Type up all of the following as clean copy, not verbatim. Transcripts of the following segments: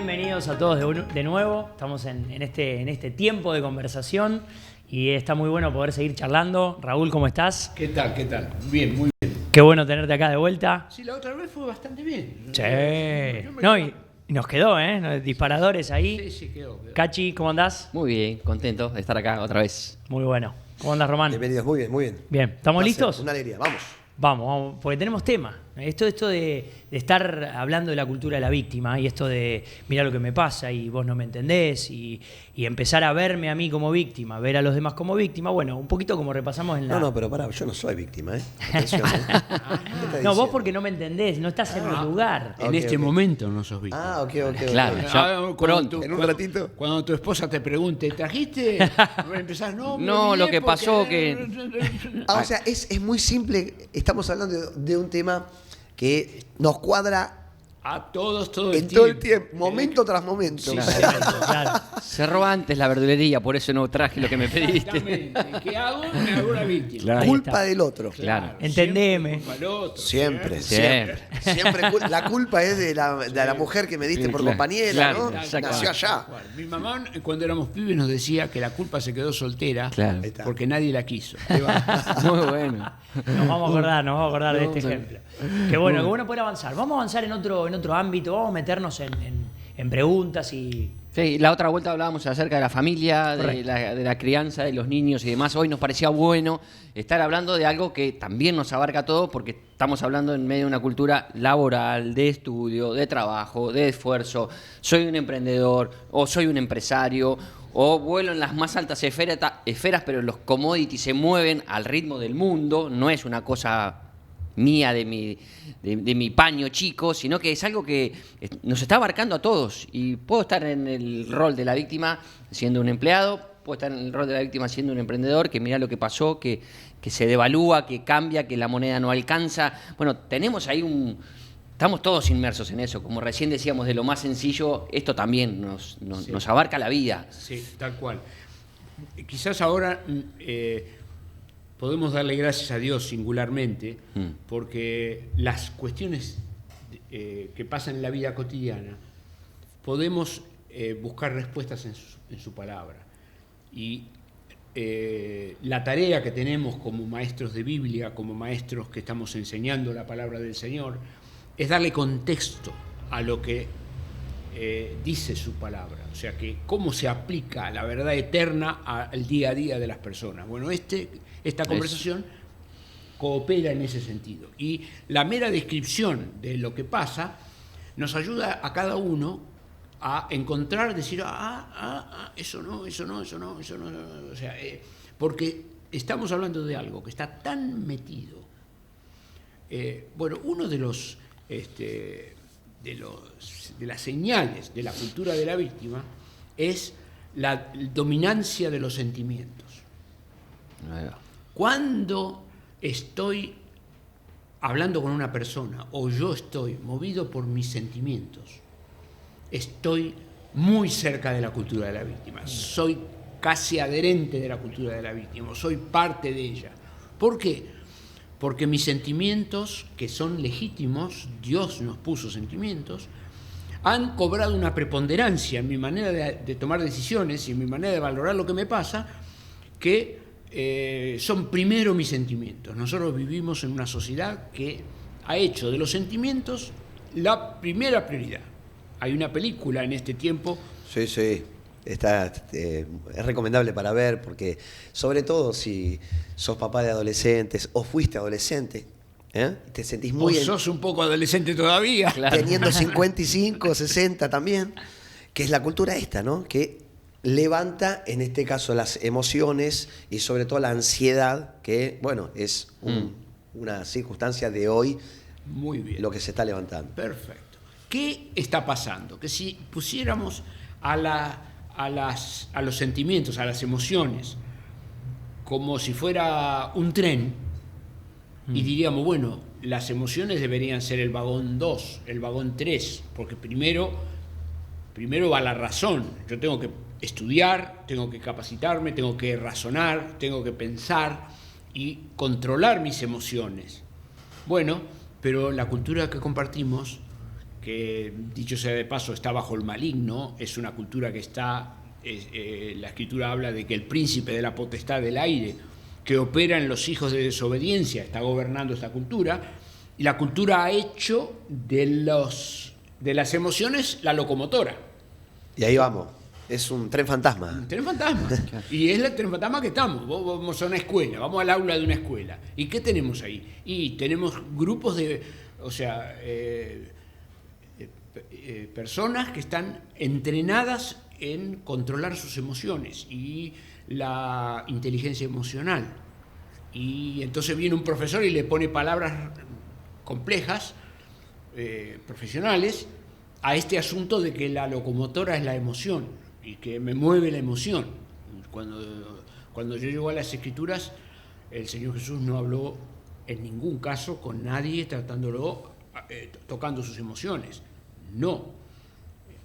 Bienvenidos a todos de nuevo. Estamos en este tiempo de conversación y está muy bueno poder seguir charlando. Raúl, ¿cómo estás? ¿Qué tal? ¿Qué tal? Bien, muy bien. Qué bueno tenerte acá de vuelta. Sí, la otra vez fue bastante bien. Sí. No, y nos quedó, ¿eh? Disparadores ahí. Sí, quedó. Cachi, ¿cómo andás? Muy bien, contento de estar acá otra vez. Muy bueno. ¿Cómo andás, Román? Bienvenidos, muy bien, muy bien. Bien, ¿estamos listos? Una alegría, vamos. Vamos, porque tenemos tema. Esto de estar hablando de la cultura de la víctima y esto de mirá lo que me pasa y vos no me entendés y empezar a verme a mí como víctima, ver a los demás como víctima. Bueno, un poquito como repasamos en la... No, pero pará, yo no soy víctima, ¿eh? Atención, ¿eh? ¿Qué estás No, diciendo? vos porque no me entendés, no estás en mi lugar. En Ok, este ok. momento no sos víctima. Ah, ok. Claro. Ya, pronto. En un ratito. Cuando tu esposa te pregunte, ¿trajiste? Empezás, no, No, me lo olvidé que pasó porque- Ah, o sea, es muy simple. Estamos hablando de un tema que nos cuadra A todos, todo el en tiempo. todo el tiempo, momento tras momento. Sí, Claro. Cerró antes la verdulería, por eso no traje lo que me pediste. Exactamente. ¿Qué hago? Me hago una víctima. Claro. Ahí Culpa está. del otro. Claro. Entendeme. Siempre culpa al otro, Siempre, Siempre. siempre. La culpa es de la mujer que me diste Sí, por claro, compañera, claro, ¿no? exacto. Nació allá. Mi mamá, cuando éramos pibes, nos decía que la culpa se quedó soltera Claro. Ahí está. porque nadie la quiso. Muy bueno. Nos vamos a acordar de este ejemplo. Qué bueno poder avanzar. Vamos a avanzar en otro ámbito, vamos a meternos en preguntas y... Sí, la otra vuelta hablábamos acerca de la familia, de la crianza de los niños y demás. Hoy nos parecía bueno estar hablando de algo que también nos abarca a todos porque estamos hablando en medio de una cultura laboral, de estudio, de trabajo, de esfuerzo. Soy un emprendedor o soy un empresario o vuelo en las más altas esferas, pero los commodities se mueven al ritmo del mundo. No es una cosa mía de mi paño chico, sino que es algo que nos está abarcando a todos. Y puedo estar en el rol de la víctima siendo un empleado, puedo estar en el rol de la víctima siendo un emprendedor, que mira lo que pasó, que se devalúa, que cambia, que la moneda no alcanza. Bueno, tenemos ahí estamos todos inmersos en eso. Como recién decíamos, de lo más sencillo, esto también nos abarca la vida. Sí, tal cual. Quizás ahora podemos darle gracias a Dios singularmente, porque las cuestiones que pasan en la vida cotidiana, podemos buscar respuestas en su palabra. Y la tarea que tenemos como maestros de Biblia, como maestros que estamos enseñando la palabra del Señor, es darle contexto a lo que dice su palabra, o sea, que cómo se aplica la verdad eterna al día a día de las personas. Bueno, esta conversación coopera en ese sentido. Y la mera descripción de lo que pasa nos ayuda a cada uno a encontrar, decir, eso no. O sea, porque estamos hablando de algo que está tan metido. Bueno, uno de las señales de la cultura de la víctima es la dominancia de los sentimientos. Cuando estoy hablando con una persona o yo estoy movido por mis sentimientos, estoy muy cerca de la cultura de la víctima, soy casi adherente de la cultura de la víctima, soy parte de ella. ¿Por qué? Porque mis sentimientos, que son legítimos, Dios nos puso sentimientos, han cobrado una preponderancia en mi manera de tomar decisiones y en mi manera de valorar lo que me pasa, que son primero mis sentimientos. Nosotros vivimos en una sociedad que ha hecho de los sentimientos la primera prioridad. Hay una película en este tiempo. Sí. Es recomendable para ver porque, sobre todo si sos papá de adolescentes o fuiste adolescente, te sentís muy Vos sos un poco adolescente todavía. Claro. teniendo 55, 60 también, que es la cultura esta, ¿no? Que levanta, en este caso, las emociones y sobre todo la ansiedad, que, bueno, es una circunstancia de hoy Muy bien. lo que se está levantando. Perfecto. ¿Qué está pasando? Que si pusiéramos a los sentimientos, a las emociones, como si fuera un tren, y diríamos, bueno, las emociones deberían ser el vagón 2, el vagón 3, porque primero va la razón. Yo tengo que estudiar, tengo que capacitarme, tengo que razonar, tengo que pensar y controlar mis emociones. Bueno, pero la cultura que compartimos, que dicho sea de paso está bajo el maligno, es una cultura que está, la escritura habla de que el príncipe de la potestad del aire, que opera en los hijos de desobediencia, está gobernando esta cultura, y la cultura ha hecho de las emociones la locomotora. Y ahí vamos. Es un tren fantasma. Un tren fantasma. Y es el tren fantasma que estamos. Vamos a una escuela, vamos al aula de una escuela. ¿Y qué tenemos ahí? Y tenemos grupos de, personas que están entrenadas en controlar sus emociones y la inteligencia emocional. Y entonces viene un profesor y le pone palabras complejas, profesionales, a este asunto de que la locomotora es la emoción y que me mueve la emoción. Cuando yo llego a las Escrituras, el Señor Jesús no habló en ningún caso con nadie tocando sus emociones. No.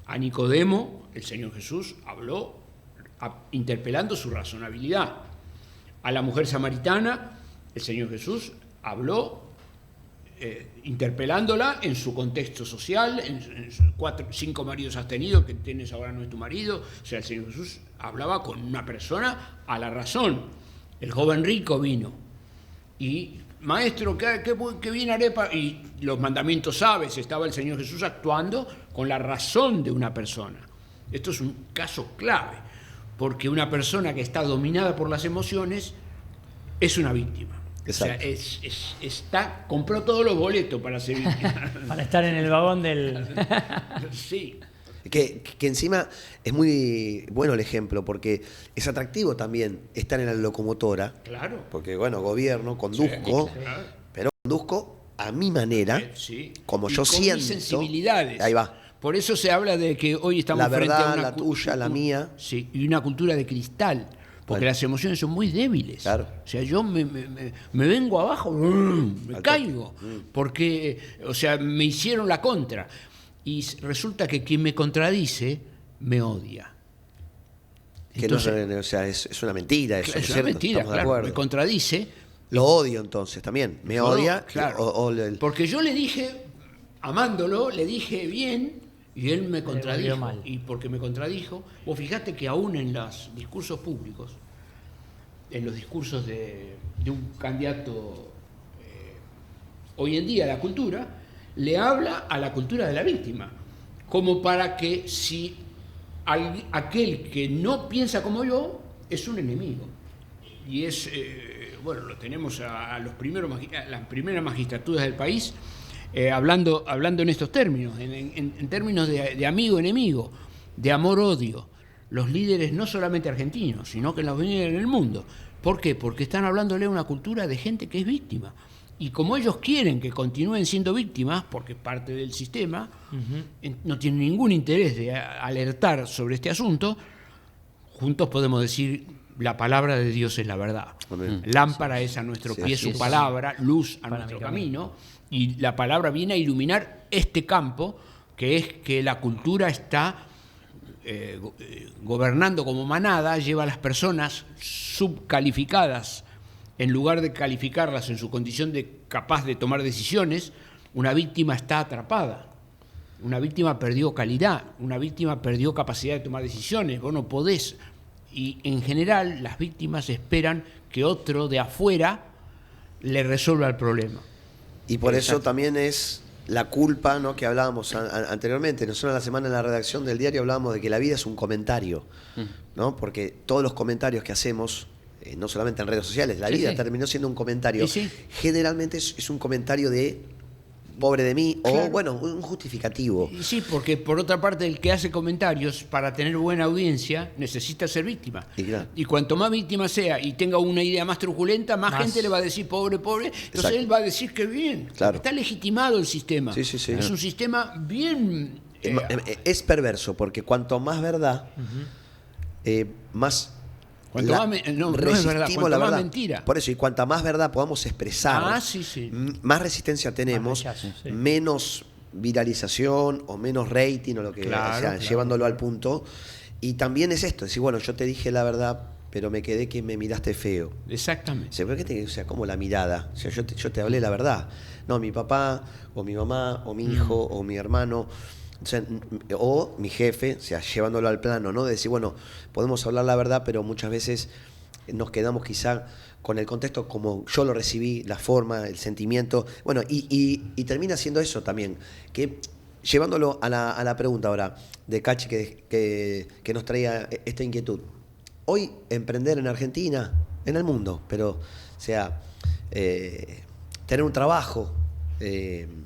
A Nicodemo, el Señor Jesús habló interpelando su razonabilidad. A la mujer samaritana, el Señor Jesús habló interpelándola en su contexto social, en 5 maridos has tenido, que tienes ahora no es tu marido. O sea, el Señor Jesús hablaba con una persona a la razón. El joven rico vino y, maestro, ¿qué bien haré para...? Y los mandamientos sabes, estaba el Señor Jesús actuando con la razón de una persona. Esto es un caso clave, porque una persona que está dominada por las emociones es una víctima. Exacto. O sea, compró todos los boletos para ser víctima. Para estar en el vagón del... Sí. Que encima es muy bueno el ejemplo, porque es atractivo también estar en la locomotora. Claro. Porque, bueno, gobierno, conduzco, Sí, claro. pero conduzco a mi manera, Sí. como Y yo con siento. mis sensibilidades. Ahí va. Por eso se habla de que hoy estamos La frente verdad, a una la tuya, la mía. Sí, y una cultura de cristal. Porque Bueno. las emociones son muy débiles. Claro. O sea, yo me vengo abajo, me Al caigo. Porque, o sea, me hicieron la contra. Y resulta que quien me contradice me odia. Que no, o sea, es una mentira eso, Es ¿no es una cierto? mentira, Estamos de claro. acuerdo. Me contradice. Lo odio entonces también. Me Yo, odia. claro. Porque yo le dije, amándolo, le dije bien y él me contradijo. mal. Y porque me contradijo, vos fijate que aún en los discursos públicos, en los discursos de un candidato hoy en día a la cultura, le habla a la cultura de la víctima, como para que si aquel que no piensa como yo es un enemigo. Y es, bueno, lo tenemos a las primeras magistraturas del país hablando en estos términos, en términos de amigo-enemigo, de amor-odio. Los líderes no solamente argentinos, sino que los líderes en el mundo. ¿Por qué? Porque están hablándole a una cultura de gente que es víctima. Y como ellos quieren que continúen siendo víctimas, porque es parte del sistema, no tienen ningún interés de alertar sobre este asunto, juntos podemos decir, la palabra de Dios es la verdad. Amén. Lámpara es a nuestro pie así su es. palabra, luz a Para nuestro mi camino, y la palabra viene a iluminar este campo, que es que la cultura está gobernando como manada, lleva a las personas subcalificadas, en lugar de calificarlas en su condición de capaz de tomar decisiones. Una víctima está atrapada, una víctima perdió calidad, una víctima perdió capacidad de tomar decisiones, vos no podés. Y en general las víctimas esperan que otro de afuera le resuelva el problema. Y por eso Exacto. también es la culpa, ¿no?, que hablábamos anteriormente. Nosotros en la semana en la redacción del diario hablábamos de que la vida es un comentario, ¿no? Porque todos los comentarios que hacemos, no solamente en redes sociales, la Sí, vida sí. terminó siendo un comentario. Sí, sí. Generalmente es un comentario de pobre de mí, Claro. o bueno, un justificativo. Y sí, porque por otra parte el que hace comentarios para tener buena audiencia necesita ser víctima. Y claro. Y cuanto más víctima sea y tenga una idea más truculenta, más gente le va a decir pobre, entonces Exacto. él va a decir que bien. Claro. Está legitimado el sistema. Sí, sí, sí. Es un sistema bien... Es perverso, porque cuanto más verdad, más Cuanto más no es verdad, resistimos cuanto la más verdad. mentira. Por eso, y cuanta más verdad podamos expresar, Sí, sí. más resistencia tenemos, Más rechazo, sí. menos viralización o menos rating o lo que Claro, sea, claro. llevándolo al punto. Y también es esto, decir, bueno, yo te dije la verdad, pero me quedé que me miraste feo. Exactamente. O sea, ¿por qué o sea, ¿cómo la mirada? O sea, yo te hablé la verdad. No, mi papá, o mi mamá, o mi hijo, o mi hermano, o sea, o mi jefe, o sea, llevándolo al plano, ¿no? De decir, bueno, podemos hablar la verdad, pero muchas veces nos quedamos quizá con el contexto como yo lo recibí, la forma, el sentimiento. Bueno, y termina siendo eso también, que llevándolo a la pregunta ahora de Cachi que nos traía esta inquietud. Hoy emprender en Argentina, en el mundo, pero o sea, tener un trabajo,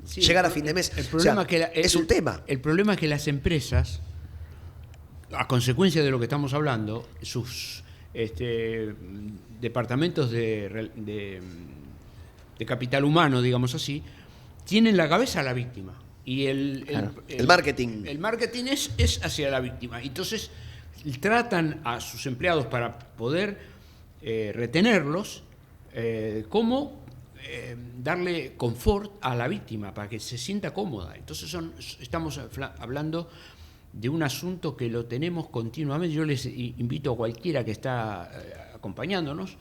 Sí, llegar a fin de mes, el problema o sea, es un tema. El problema es que las empresas, a consecuencia de lo que estamos hablando, sus departamentos de capital humano, digamos así, tienen la cabeza a la víctima. Y el marketing. El marketing es hacia la víctima. Entonces tratan a sus empleados para poder retenerlos como darle confort a la víctima para que se sienta cómoda. Entonces estamos hablando de un asunto que lo tenemos continuamente. Yo les invito a cualquiera que está acompañándonos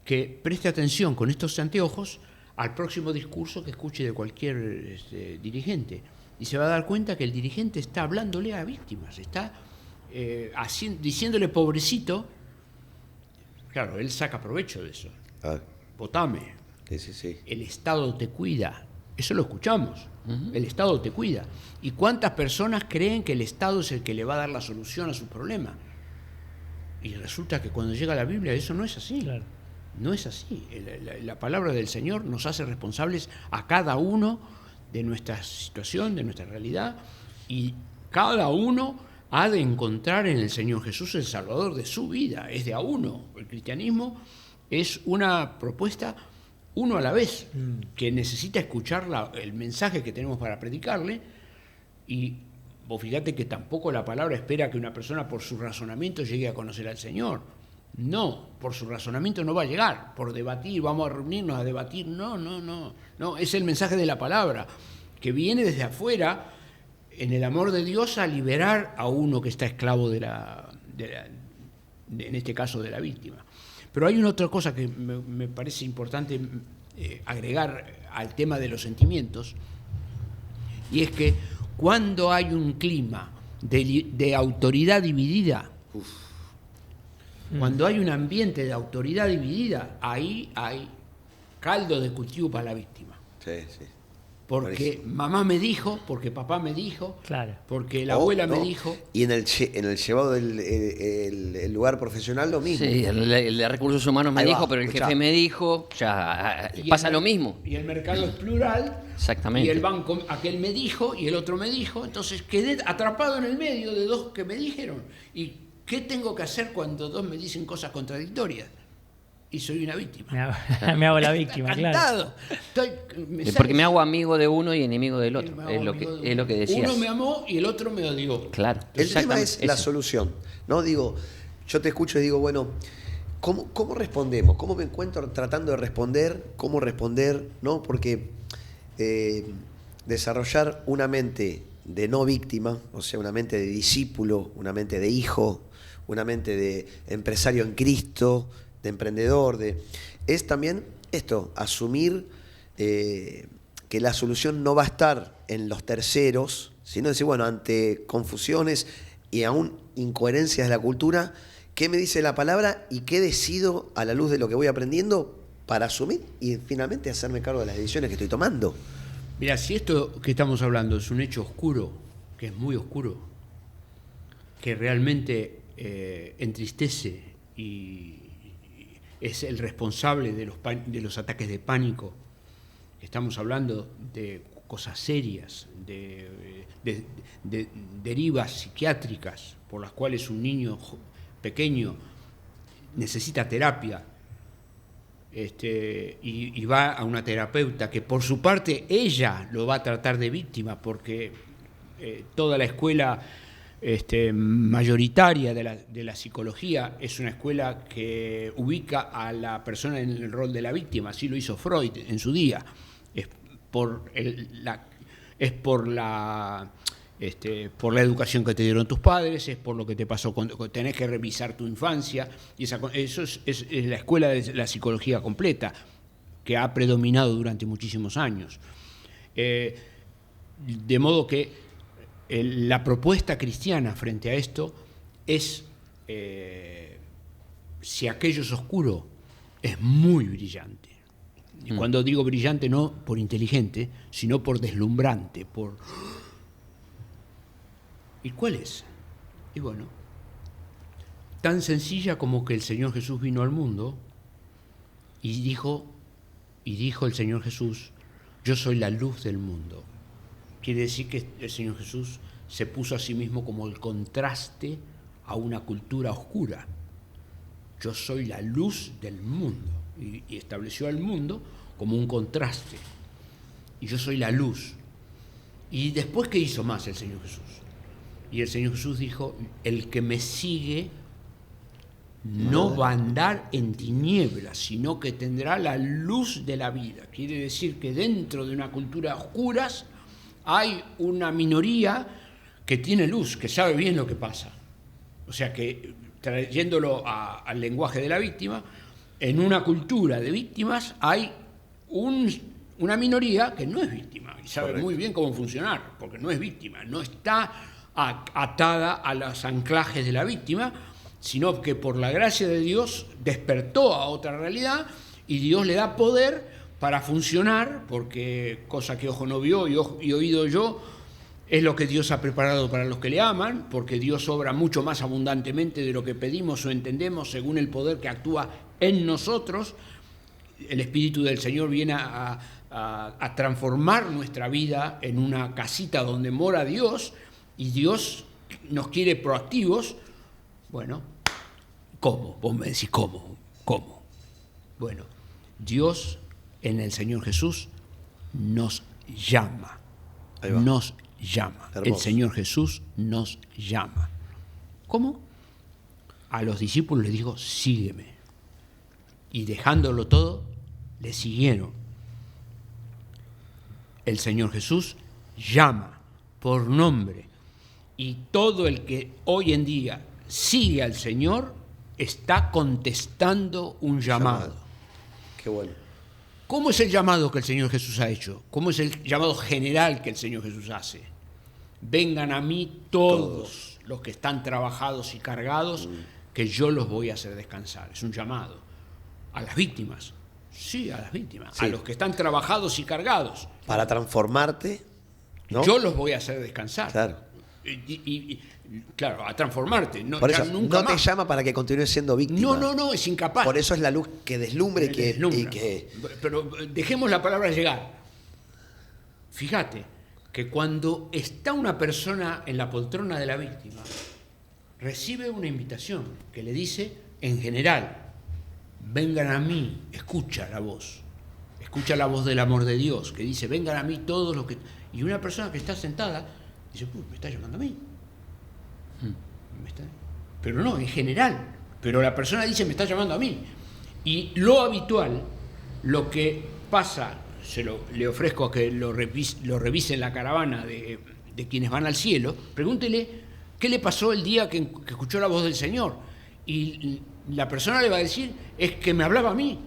que preste atención con estos anteojos al próximo discurso que escuche de cualquier dirigente, y se va a dar cuenta que el dirigente está hablándole a víctimas, está diciéndole pobrecito. Claro, él saca provecho de eso. Votame. Sí. El Estado te cuida. Eso lo escuchamos. El Estado te cuida. ¿Y cuántas personas creen que el Estado es el que le va a dar la solución a su problema? Y resulta que cuando llega la Biblia eso no es así. Claro. No es así. La palabra del Señor nos hace responsables a cada uno de nuestra situación, de nuestra realidad, y cada uno ha de encontrar en el Señor Jesús el Salvador de su vida. Es de a uno. El cristianismo es una propuesta uno a la vez, que necesita escuchar el mensaje que tenemos para predicarle. Y vos fíjate que tampoco la palabra espera que una persona por su razonamiento llegue a conocer al Señor. No, por su razonamiento no va a llegar, por debatir, vamos a reunirnos a debatir, no, es el mensaje de la palabra, que viene desde afuera, en el amor de Dios, a liberar a uno que está esclavo en este caso de la víctima. Pero hay una otra cosa que me parece importante agregar al tema de los sentimientos, y es que cuando hay un clima de autoridad dividida, cuando hay un ambiente de autoridad dividida, ahí hay caldo de cultivo para la víctima. Sí. Porque Buenísimo. Mamá me dijo, porque papá me dijo, Claro. porque la abuela me dijo. Y en el llevado del lugar profesional lo mismo. Sí, el de recursos humanos me Ahí va, dijo, pero el escuchá. jefe me dijo, ya Y pasa el- lo mismo. Y el mercado es plural. Exactamente. Y el banco, aquel me dijo y el otro me dijo. Entonces quedé atrapado en el medio de dos que me dijeron. ¿Y qué tengo que hacer cuando dos me dicen cosas contradictorias? Y soy una víctima. Me hago la víctima, claro. Encantado. Porque me hago amigo de uno y enemigo del otro. Me hago Es lo amigo que, de es lo que decías. Uno me amó y el otro me odió. Claro. El tema es exactamente, la eso. solución, ¿no? Digo, yo te escucho y digo, bueno, ¿cómo respondemos? ¿Cómo me encuentro tratando de responder? ¿Cómo responder? ¿No? Porque desarrollar una mente de no víctima, o sea, una mente de discípulo, una mente de hijo, una mente de empresario en Cristo, de emprendedor, es también esto, asumir que la solución no va a estar en los terceros, sino decir, bueno, ante confusiones y aún incoherencias de la cultura, ¿qué me dice la palabra y qué decido a la luz de lo que voy aprendiendo para asumir y finalmente hacerme cargo de las decisiones que estoy tomando? Mira, si esto que estamos hablando es un hecho oscuro, que es muy oscuro, que realmente entristece y es el responsable de los ataques de pánico, estamos hablando de cosas serias, de derivas psiquiátricas por las cuales un niño pequeño necesita terapia, y va a una terapeuta que por su parte ella lo va a tratar de víctima, porque toda la escuela mayoritaria de la psicología es una escuela que ubica a la persona en el rol de la víctima. Así lo hizo Freud en su día. Es por la por la educación que te dieron tus padres, es por lo que te pasó cuando tenés que revisar tu infancia, y eso es la escuela de la psicología completa, que ha predominado durante muchísimos años. De modo que la propuesta cristiana frente a esto es, si aquello es oscuro, es muy brillante. Y cuando digo brillante, no por inteligente, sino por deslumbrante, por... ¿Y cuál es? Y bueno, tan sencilla como que el Señor Jesús vino al mundo y dijo el Señor Jesús, yo soy la luz del mundo. Quiere decir que el Señor Jesús se puso a sí mismo como el contraste a una cultura oscura. Yo soy la luz del mundo. Y estableció al mundo como un contraste. Y yo soy la luz. Y después, ¿qué hizo más el Señor Jesús? Y el Señor Jesús dijo, el que me sigue no va a andar en tinieblas, sino que tendrá la luz de la vida. Quiere decir que dentro de una cultura a oscuras hay una minoría que tiene luz, que sabe bien lo que pasa. O sea que, trayéndolo al lenguaje de la víctima, en una cultura de víctimas hay una minoría que no es víctima y sabe muy bien cómo funcionar, porque no es víctima, no está atada a los anclajes de la víctima, sino que por la gracia de Dios despertó a otra realidad y Dios le da poder para funcionar, porque cosa que ojo no vio y oído yo, es lo que Dios ha preparado para los que le aman, porque Dios obra mucho más abundantemente de lo que pedimos o entendemos según el poder que actúa en nosotros. El Espíritu del Señor viene a transformar nuestra vida en una casita donde mora Dios, y Dios nos quiere proactivos. Bueno, ¿cómo? Vos me decís, ¿cómo? Bueno, Dios en el Señor Jesús nos llama. Nos llama. Hermoso. El Señor Jesús nos llama. ¿Cómo? A los discípulos les dijo, sígueme. Y dejándolo todo, le siguieron. El Señor Jesús llama por nombre. Y todo el que hoy en día sigue al Señor está contestando un llamado. Qué bueno. ¿Cómo es el llamado que el Señor Jesús ha hecho? ¿Cómo es el llamado general que el Señor Jesús hace? Vengan a mí todos los que están trabajados y cargados, que yo los voy a hacer descansar. Es un llamado. ¿A las víctimas? Sí, a las víctimas. Sí. A los que están trabajados y cargados. Para transformarte, ¿no? Yo los voy a hacer descansar. Claro. Claro, a transformarte. No, por eso, nunca no te llama para que continúes siendo víctima. No, es incapaz. Por eso es la luz que deslumbre y que... Pero dejemos la palabra llegar. Fíjate que cuando está una persona en la poltrona de la víctima, recibe una invitación que le dice, en general, vengan a mí, escucha la voz del amor de Dios, que dice, vengan a mí todos los que... Y una persona que está sentada dice, me está llamando a mí. Pero no, en general. Pero la persona dice, me está llamando a mí. Y lo habitual, lo que pasa, le ofrezco a que lo revise en la caravana de quienes van al cielo, pregúntele qué le pasó el día que escuchó la voz del Señor. Y la persona le va a decir, es que me hablaba a mí.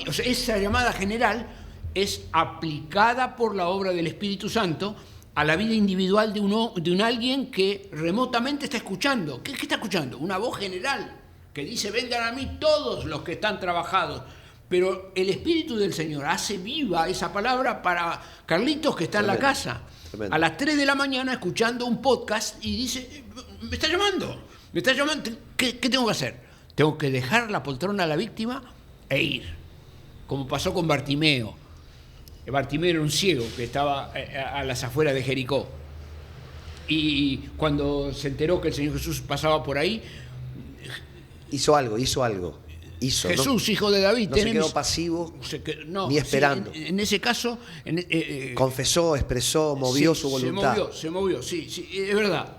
O sea, esa llamada general es aplicada por la obra del Espíritu Santo a la vida individual de un alguien que remotamente está escuchando. ¿Qué está escuchando? Una voz general que dice, vengan a mí todos los que están trabajados. Pero el Espíritu del Señor hace viva esa palabra para Carlitos, que está en la casa, a las 3 de la mañana escuchando un podcast y dice, me está llamando, ¿qué tengo que hacer? Tengo que dejar la poltrona a la víctima e ir, como pasó con Bartimeo. Bartimeo era un ciego que estaba a las afueras de Jericó. Y cuando se enteró que el Señor Jesús pasaba por ahí... Hizo algo. Jesús, ¿no? Hijo de David. No se quedó pasivo, ni esperando. Sí, en ese caso... confesó, expresó, movió su voluntad. Se movió, sí, es verdad.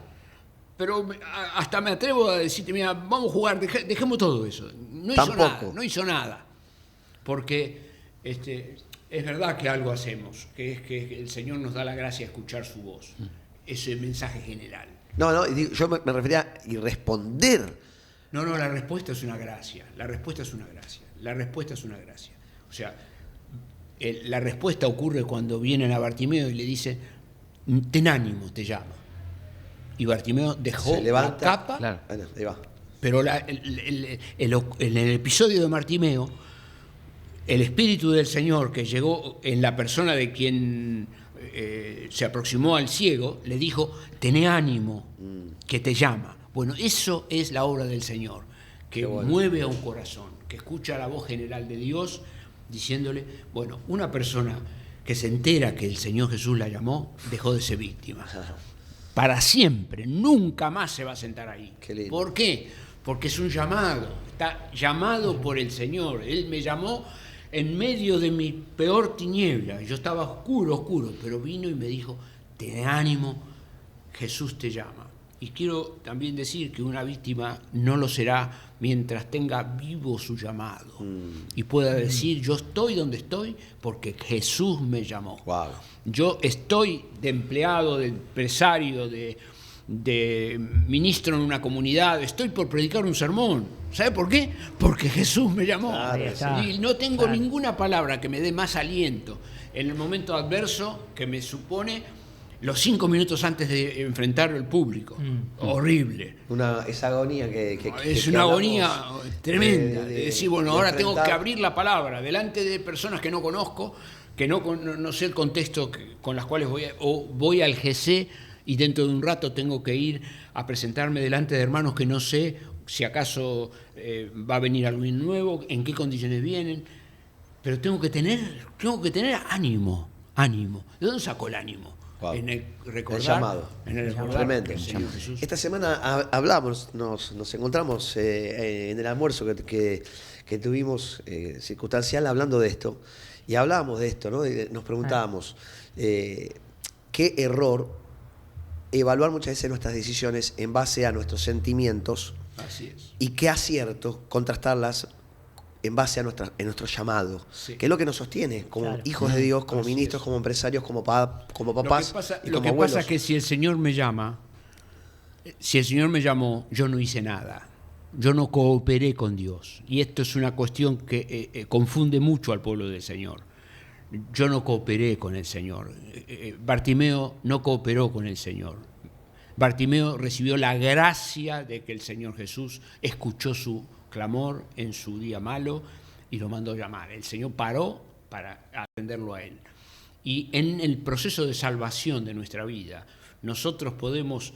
Pero hasta me atrevo a decirte, mira, vamos a jugar, dejemos todo eso. No hizo nada. Porque Es verdad que algo hacemos, que es que el Señor nos da la gracia de escuchar su voz. Ese mensaje general. No, yo me refería a responder. No, la respuesta es una gracia. La respuesta es una gracia. La respuesta es una gracia. O sea, la respuesta ocurre cuando vienen a Bartimeo y le dicen, ten ánimo, te llama. Y Bartimeo dejó Se levanta, la capa. Claro. Bueno, ahí va. Pero en el episodio de Bartimeo, el Espíritu del Señor que llegó en la persona de quien se aproximó al ciego, le dijo, tené ánimo, que te llama. Bueno, eso es la obra del Señor, que mueve a un corazón, que escucha la voz general de Dios diciéndole, bueno, una persona que se entera que el Señor Jesús la llamó, dejó de ser víctima. Para siempre, nunca más se va a sentar ahí. Qué lindo. ¿Por qué? Porque es un llamado, está llamado por el Señor. Él me llamó en medio de mi peor tiniebla. Yo estaba oscuro, pero vino y me dijo, ten ánimo, Jesús te llama. Y quiero también decir que una víctima no lo será mientras tenga vivo su llamado y pueda decir, yo estoy donde estoy porque Jesús me llamó. Wow. Yo estoy de empleado, de empresario, de ministro en una comunidad, estoy por predicar un sermón. ¿Sabe por qué? Porque Jesús me llamó. Claro, Y no tengo ninguna palabra que me dé más aliento en el momento adverso que me supone los 5 minutos antes de enfrentar al público. Horrible. Esa agonía que Es que una hablamos agonía tremenda. de De decir, bueno, de ahora tengo que enfrentar. abrir la palabra delante de personas que no conozco, que no sé el contexto con las cuales voy al GC y dentro de un rato tengo que ir a presentarme delante de hermanos que no sé si acaso va a venir alguien nuevo, en qué condiciones vienen, pero tengo que tener ánimo. ¿De dónde sacó el ánimo? Wow. En el recordar, El llamado. en el recordar Tremendo. que el Señor Jesús. Esta semana hablamos, nos encontramos en el almuerzo que tuvimos circunstancial hablando de esto, y hablábamos de esto, ¿no? Y nos preguntábamos qué error evaluar muchas veces nuestras decisiones en base a nuestros sentimientos, Así es. y qué acierto contrastarlas en base a nuestro llamado, Sí. que es lo que nos sostiene como Claro. hijos de Dios, como Así ministros, es. como empresarios, como papás y Lo como que abuelos. pasa es que si el Señor me llama, si el Señor me llamó, yo no hice nada. Yo no cooperé con Dios. Y esto es una cuestión que confunde mucho al pueblo del Señor. Yo no cooperé con el Señor. Bartimeo no cooperó con el Señor. Bartimeo recibió la gracia de que el Señor Jesús escuchó su clamor en su día malo y lo mandó llamar. El Señor paró para atenderlo a él. Y en el proceso de salvación de nuestra vida, nosotros podemos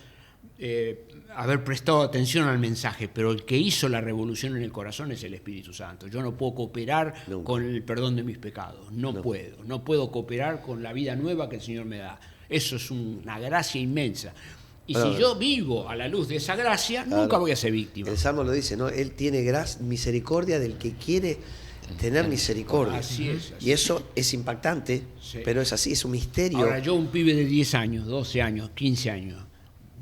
haber prestado atención al mensaje, pero el que hizo la revolución en el corazón es el Espíritu Santo. Yo no puedo cooperar con el perdón de mis pecados, no puedo cooperar con la vida nueva que el Señor me da. Eso es una gracia inmensa. Y si yo vivo a la luz de esa gracia, nunca voy a ser víctima. El Salmo lo dice, ¿no? Él tiene misericordia del que quiere tener misericordia. Así es. Y eso es impactante, Sí. pero es así, es un misterio. Ahora, yo un pibe de 10 años, 12 años, 15 años,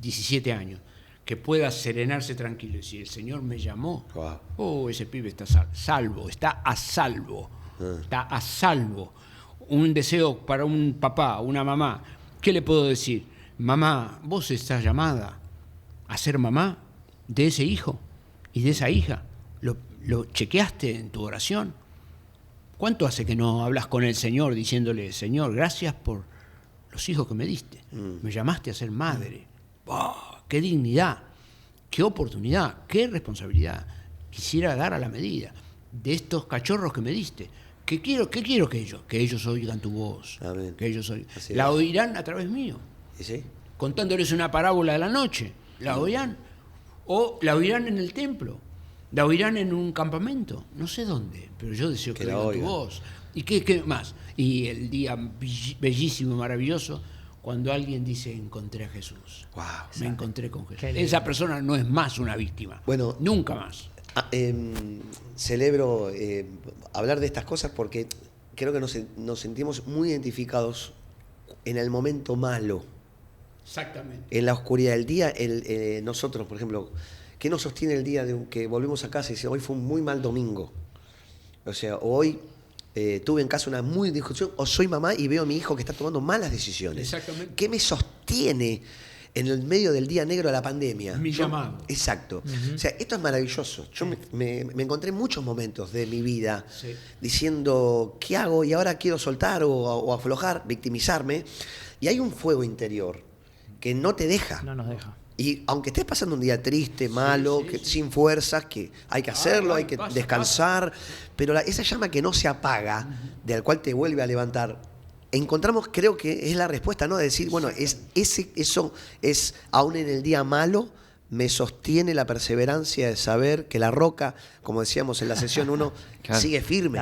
17 años, que pueda serenarse tranquilo y decir, el Señor me llamó, ese pibe está salvo, está a salvo, está a salvo. Un deseo para un papá, una mamá, ¿qué le puedo decir? Mamá, vos estás llamada a ser mamá de ese hijo y de esa hija. ¿Lo chequeaste en tu oración? ¿Cuánto hace que no hablas con el Señor diciéndole, Señor, gracias por los hijos que me diste? Me llamaste a ser madre. ¡Oh, qué dignidad! ¡Qué oportunidad! ¡Qué responsabilidad! Quisiera dar a la medida de estos cachorros que me diste. ¿Qué quiero que ellos oigan tu voz. Amén. Que ellos oigan. Así La es. oirán a través mío. ¿Y sí? Contándoles una parábola de la noche. ¿La oirán? O la oirán en el templo. La oirán en un campamento. No sé dónde, pero yo deseo que la oigan tu oigan. voz. ¿Y qué más? Y el día bellísimo, maravilloso, cuando alguien dice, encontré a Jesús. Wow. Me encontré con Jesús. Qué lindo. Esa persona no es más una víctima. Bueno, nunca más. Celebro hablar de estas cosas porque creo que nos sentimos muy identificados en el momento malo, Exactamente. en la oscuridad del día. Nosotros, por ejemplo, ¿qué nos sostiene el día de que volvemos a casa y dice, hoy fue un muy mal domingo? O sea, hoy tuve en casa una muy discusión, o soy mamá y veo a mi hijo que está tomando malas decisiones. Exactamente. ¿Qué me sostiene en el medio del día negro de la pandemia? Mi llamado. Exacto. O sea, esto es maravilloso. Yo me encontré en muchos momentos de mi vida diciendo, ¿qué hago? Y ahora quiero soltar o aflojar, victimizarme. Y hay un fuego interior que no te deja. No nos deja. Y aunque estés pasando un día triste, malo, sin fuerzas, que hay que hacerlo, hay que descansar, pero esa llama que no se apaga, de la cual te vuelve a levantar, encontramos, creo que es la respuesta, ¿no? De decir, bueno, eso es, aún en el día malo, me sostiene la perseverancia de saber que la roca, como decíamos en la sesión 1, sigue firme.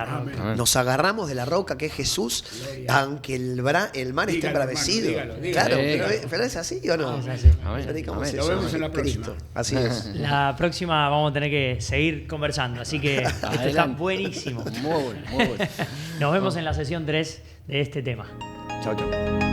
Nos agarramos de la roca que es Jesús, aunque el mar esté embravecido. Dígalo. Claro, pero ¿es así o no? Es así. Predicamos Lo eso, vemos en la Cristo. próxima. Así es. La próxima vamos a tener que seguir conversando, así que esto está Adelante. buenísimo. Muy bueno, muy bueno. Nos vemos en la sesión 3 de este tema. Chau, chau.